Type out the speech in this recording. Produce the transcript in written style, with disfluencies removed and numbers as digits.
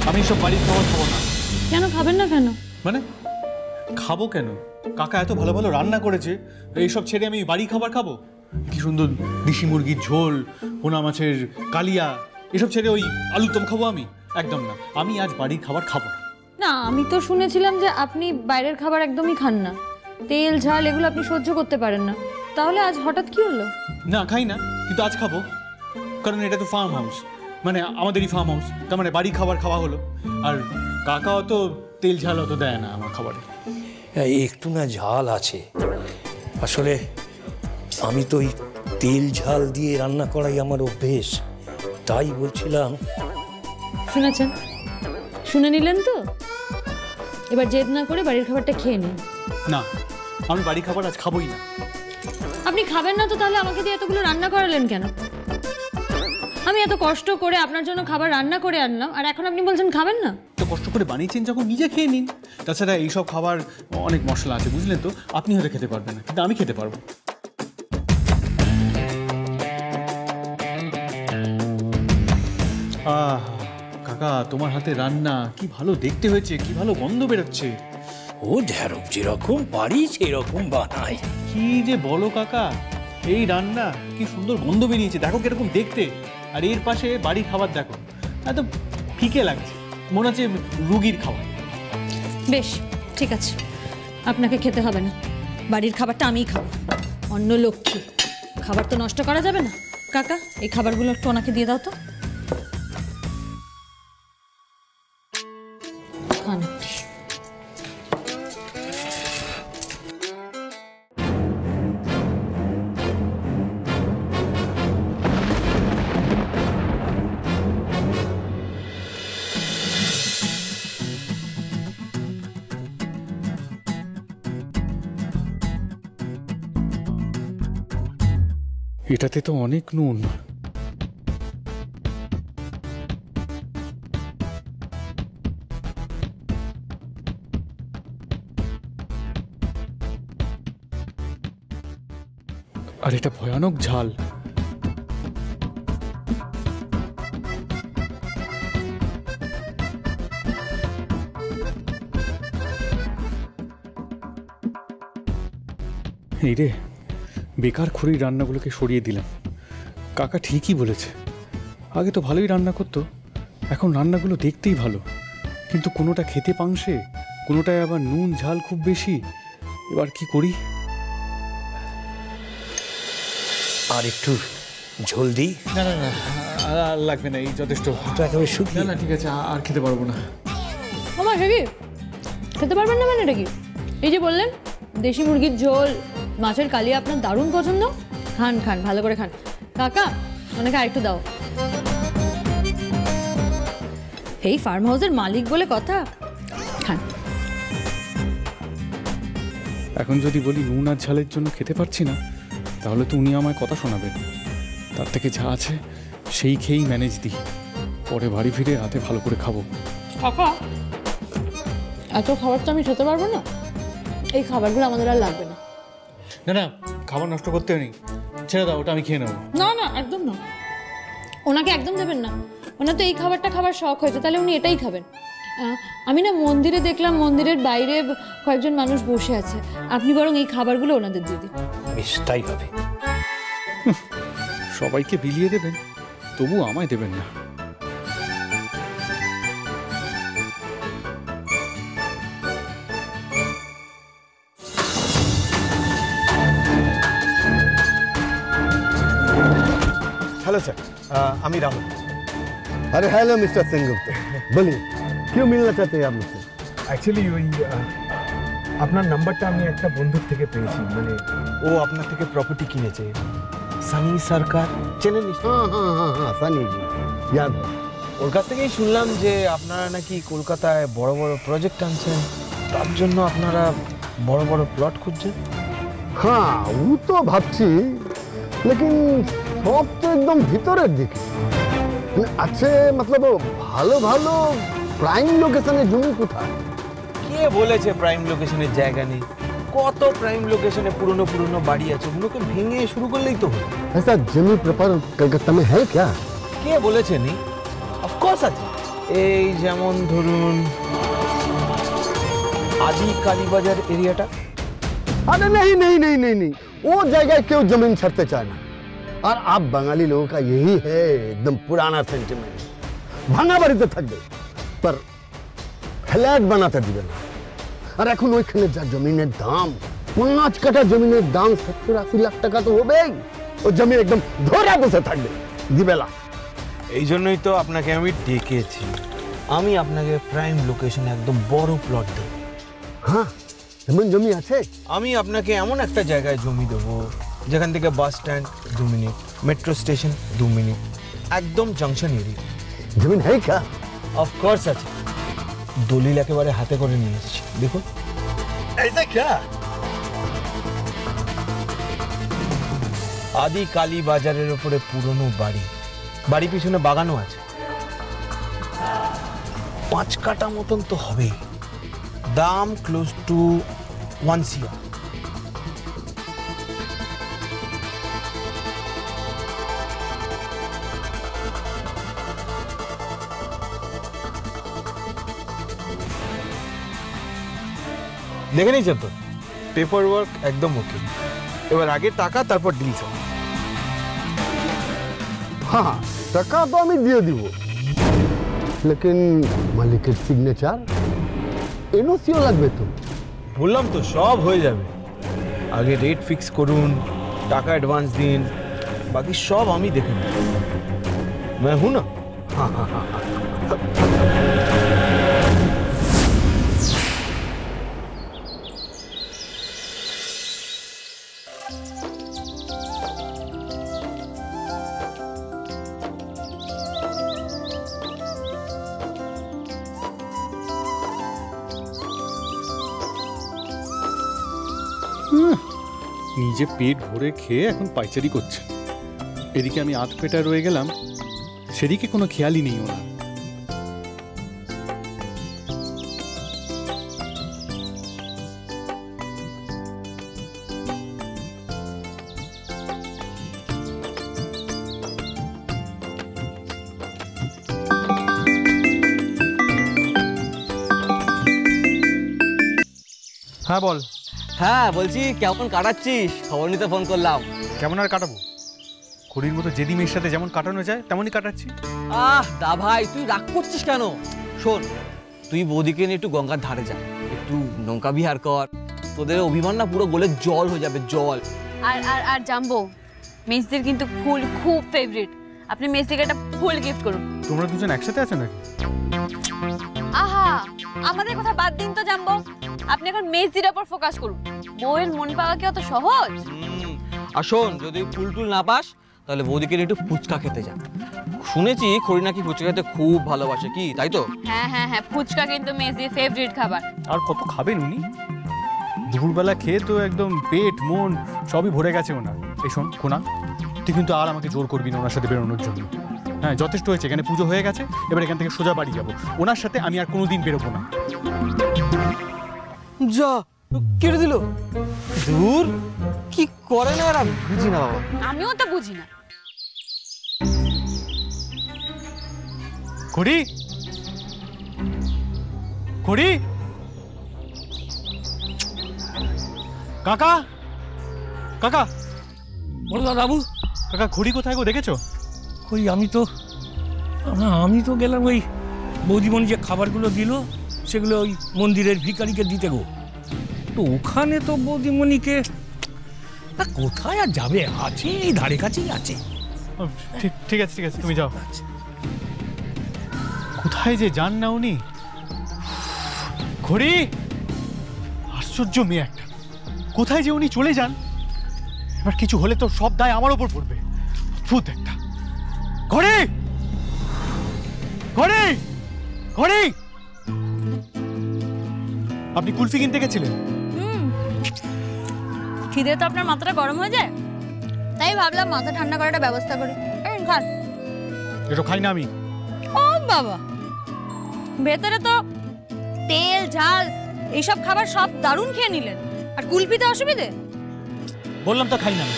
আমি সব বাড়ির খাবার খাবো না। কেন খাবেন না কেন? মানে খাবো কেন? কাকা এত ভালো ভালো রান্না করেছে, এইসব ছেড়ে আমি বাড়ি খাবার খাবো? কি সুন্দর দেশি মুরগির ঝোল, পোনা মাছের কালিয়া, এসব ছেড়ে ওই আলুর দম খাবো আমি? একদম না, আমি আজ বাড়ির খাবার খাবো না। না, আমি তো শুনেছিলাম যে আপনি বাইরের খাবার একদমই খান না, তেল ঝাল এগুলো আপনি সহ্য করতে পারেন না। তাহলে আজ হঠাৎ কি হলো? না খাই না, কিন্তু আজ খাবো, কারণ এটা তো ফার্ম হাউস, মানে আমাদেরই ফার্ম হাউস, তার মানে বাড়ি খাবার খাওয়া হলো। আর কাকা অত তেল ঝাল অত দেয় না আমার খাবারে। একটু না ঝাল আছে, আসলে আমি তো ওই তেল ঝাল দিয়ে রান্না করাই আমার অভ্যেস, তাই বলছিলাম। শুনেছেন? শুনে নিলেন তো? এবার জেদ না করে বাড়ির খাবারটা খেয়ে নিন। না, আমি বাড়ি খাবার আজ খাবোই না। আপনি খাবেন না তো তাহলে আমাকে দিয়ে এতগুলো রান্না করালেন কেন? আমি এত কষ্ট করে আপনার জন্য খাবার রান্না করে আনলাম, আর এখন আপনি বলছেন খাবেন না? তো কষ্ট করে বানিয়েছেন যখন নিজে খেয়ে নিন। তাছাড়া এইসব খাবার অনেক মশলা আছে, বুঝলেন তো? আপনি হয়তো খেতে পারবেন না, কিন্তু আমি খেতে পারবো। কাকা, তোমার হাতে রান্না কি ভালো দেখতে হয়েছে, কি ভালো গন্ধ বেরোচ্ছে। ও ঢেঁড়ক যেরকম পারি সেরকম বানাই। কি যে বলো কাকা, এই রান্না কি সুন্দর গন্ধ বেরিয়েছে, দেখো কিরকম দেখতে। আর এর পাশে বাড়ির খাবার দেখো, এত ফিকে লাগছে, মনে হচ্ছে রুগীর খাবার। বেশ, ঠিক আছে, আপনাকে খেতে হবে না, বাড়ির খাবারটা আমিই খাবো। অন্য লক্ষ্মী, খাবার তো নষ্ট করা যাবে না। কাকা, এই খাবারগুলো একটু ওনাকে দিয়ে দাও তো। এটাতে তো অনেক নুন। আর এটা ভয়ানক ঝাল। এই রে, বেকার খড়ির রান্নাগুলোকে সরিয়ে দিলাম। কাকা ঠিকই বলেছে, আগে তো ভালোই রান্না করতো, এখন রান্নাগুলো দেখতেই ভালো, কিন্তু কোনোটা খেতে পাংশে, কোনোটায় আবার নুন ঝাল খুব বেশি। এবার কি করি? আর একটু ঝোল দিই? না না না, আর লাগবে না, এই যথেষ্ট। তো একেবারে শুকিয়ে? না না, ঠিক আছে, আর খেতে পারবো না। আমার কি খেতে পারবেন না? মানে এটা কি? এই যে বললেন দেশি মুরগির ঝোল, মাছের কালিয়া আপনার দারুণ পছন্দ, খান খান, ভালো করে খান। কাকা, ওনাকে আরেকটু দাও। এই ফার্ম হাউসের মালিক বলে কথা, খান। এখন যদি বলি নুন আর ঝালের জন্য খেতে পারছি না, তাহলে তো উনি আমায় কথা শোনাবেন। তার থেকে যা আছে সেই খেয়েই ম্যানেজ দিই, পরে বাড়ি ফিরে হাতে ভালো করে খাবো। কাকা, এত খাবার তো আমি খেতে পারবো না, এই খাবারগুলো আমাদের আর লাগবে না। না না, খাবার নষ্ট করতে নেই, ছেড়ে দাও, ওটা আমি খেয়ে নেবো। না না, একদম না, ওনাকে একদম দেবেন না। ওনার তো এই খাবারটা খাবার শখ হয়েছে, তাহলে উনি এটাই খাবেন। আমি না মন্দিরে দেখলাম, মন্দিরের বাইরে কয়েকজন মানুষ বসে আছে, আপনি বরং এই খাবারগুলো ওনাদের দিয়ে দিন। বেশ, তাই হবে। সবাইকে বিলিয়ে দেবেন, তবু আমায় দেবেন না। हेलो सर, अमी राहुल। अरे हेलो मिस्टर सेनगुप्त, बोलिए क्यों मिलना चाहते हैं आप मुझसे? অ্যাকচুয়ালি ওই আপনার নাম্বারটা আমি একটা বন্ধুর থেকে পেয়েছি, মানে ও আপনার থেকে প্রপার্টি কিনেছে, সানি সরকার, চেনেন? हाँ हाँ हाँ हाँ सनी जी, याद है। ওর কাছ থেকেই শুনলাম যে আপনারা নাকি কলকাতায় বড় বড় প্রজেক্ট আনছেন, তার জন্য আপনারা বড় বড় প্লট খুঁজছেন। हाँ वो तो भाবছি, लेकिन সব তো একদম ভিতরের দিকে। আছে मतलब ভালো ভালো প্রাইম লোকেশনে জমি কোথায়? কে বলেছে প্রাইম লোকেশনের জায়গা নেই? কত প্রাইম লোকেশনে পুরনো পুরনো বাড়ি আছে, ওগুলোকে ভেঙে শুরু করলেই তো হলো। ऐसा जमीन प्रॉपर कलकत्ता में है क्या? কে বলেছে নেই? অফকোর্স আছে, এই যেমন ধরুন आदि कालीबाजार एरियाटा। अरे नहीं नहीं नहीं नहीं नहीं, वो जगह क्यों जमीन छड़ते चाहना। और आप बंगाली लोगों का यही है एकदम पुराना सेंटिमेंट, भांगा बाड़ीते থাকবে पर फ्लैट বানাতে দিবে না। আর এখন ওইখানে যা জমিনের দাম, 5 কাঠা জমিনের দাম 70-80 লাখ টাকা তো হবেই। ও জমি একদম ধরে বসে থাকবে দিবেলা। এই জন্যই তো আপনাকে আমি ডেকেছি। আমি আপনাকে প্রাইম লোকেশনে একদম বড় প্লট দেব। হ্যাঁ, এমন জমি আছে? আমি আপনাকে এমন একটা জায়গায় জমি দেবো যেখান থেকে bus stand 2 minute, metro station 2 minute, একদম জংশন এরিয়া। জমিন है क्या? অফকোর্স আছে, দলিল একেবারে হাতে করে নিয়ে এসেছি, দেখুন। ऐसा क्या? আদি কালী বাজারের উপরে পুরনো বাড়ি, বাড়ি পিছনে বাগানও আছে। 5 কাঠা মতন তো হবেই, দাম ক্লোজ টু 1 CR। দেখে নিয়েছেন তো, পেপার ওয়ার্ক একদম ওকে। এবার আগে টাকা, তারপর ডিল সব। हाँ, টাকা তো আমি দিয়ে দিব, लेकिन মালিকের সিগনেচার এনওসিও লাগবে তো। বললাম তো সব হয়ে যাবে, আগে রেট ফিক্স করুন, টাকা অ্যাডভান্স দিন, বাকি সব আমি দেখে নেব। मैं हूं ना। हाँ हाँ हाँ हाँ। নিজে পেট ভরে খেয়ে এখন পাইচারি করছে, এদিকে আমি আধ পেটা রয়ে গেলাম, সেদিকে কোনো খেয়ালই নেই ওনার। হ্যাঁ বল। হ্যাঁ বলছি, কেমন কাটাচ্ছিস? খবর নিতে ফোন করলাম। কেমন আর কাটাবো, খড়ির মতো জেদি মেয়ের সাথে যেমন কাটানো যায় তেমনই কাটাচ্ছি। দা ভাই, তুই রাগ করছিস কেন? শোন, তুই বৌদিকে নিয়ে একটু গঙ্গার ধারে যা, একটু নৌকা বিহার কর, তোদের অভিমান না পুরো গোলে জল হয়ে যাবে, জল। আর আর আর জাম্বো, মেসির কিন্তু ফুল খুব ফেভারিট, আপনি মেসিকে একটা ফুল গিফট করুন। তোমরা দুজন একসাথে আছো নাকি? আহা, আমাদের কথা বাদ দিন তো জাম্বো, আপনি এখন মেসির উপর ফোকাস করুন। বউয়ের মন পাওয়া কি অত সহজ? আর শোন, যদি ফুল টুল না পাস তাহলে বৌদিকে নিয়ে একটু ফুচকা খেতে যা। শুনেছি খড়ি নাকি ফুচকা খেতে খুব ভালোবাসে, কি তাই তো? হ্যাঁ হ্যাঁ হ্যাঁ, ফুচকা কিন্তু মেসির ফেভারিট খাবার। আর কত খাবেন উনি? দুপুরবেলা খেয়ে তো একদম পেট মন সবই ভরে গেছে ওনার। এই শোন কোনা, তুই কিন্তু আর আমাকে জোর করবি না ওনার সাথে বেরোনোর জন্য। হ্যাঁ, যথেষ্ট হয়েছে, এখানে পুজো হয়ে গেছে, এবার এখান থেকে সোজা বাড়ি যাবো। ওনার সাথে আমি আর কোনোদিন বেরোবো না। যা কেটে দিল, দূর কি করে না এরা, বুঝি না বাবা। আমিও তো বুঝি না। খড়ি, খড়ি, কাকা, কাকা, বলো বাবু। কাকা খড়ি কোথায় গো, দেখেছো? ওই আমি তো গেলাম ওই বৌদিমণি যে খাবারগুলো দিল সেগুলো ওই মন্দিরের ভিখারিকে দিতে গো। তো ওখানে তো বৌদিমণিকে কোথায় আর যাবে, আছে এই ধারে কাছেই আছে। ঠিক আছে ঠিক আছে, তুমি যাও। কোথায় যে যান না উনি। ঘড়ি, আশ্চর্য মেয়ে একটা, কোথায় যে উনি চলে যান। এবার কিছু হলে তো সব দায় আমার ওপর পড়বে। অদ্ভুত একটা। ঘড়ি, ঘড়ি, ঘড়ি, আপনি কুলফি কিনতে গেছিলেন? খিদে তো আপনার মাথাটা গরম হয়ে যায়, তাই ভাবলাম মাথা ঠান্ডা করার একটা ব্যবস্থা করি। খান। এসব খাই না আমি। ও বাবা, ভেতরে তো তেল ঝাল এইসব খাবার সব দারুণ খেয়ে নিলেন, আর কুলপিতে অসুবিধে? বললাম তো খাই না আমি।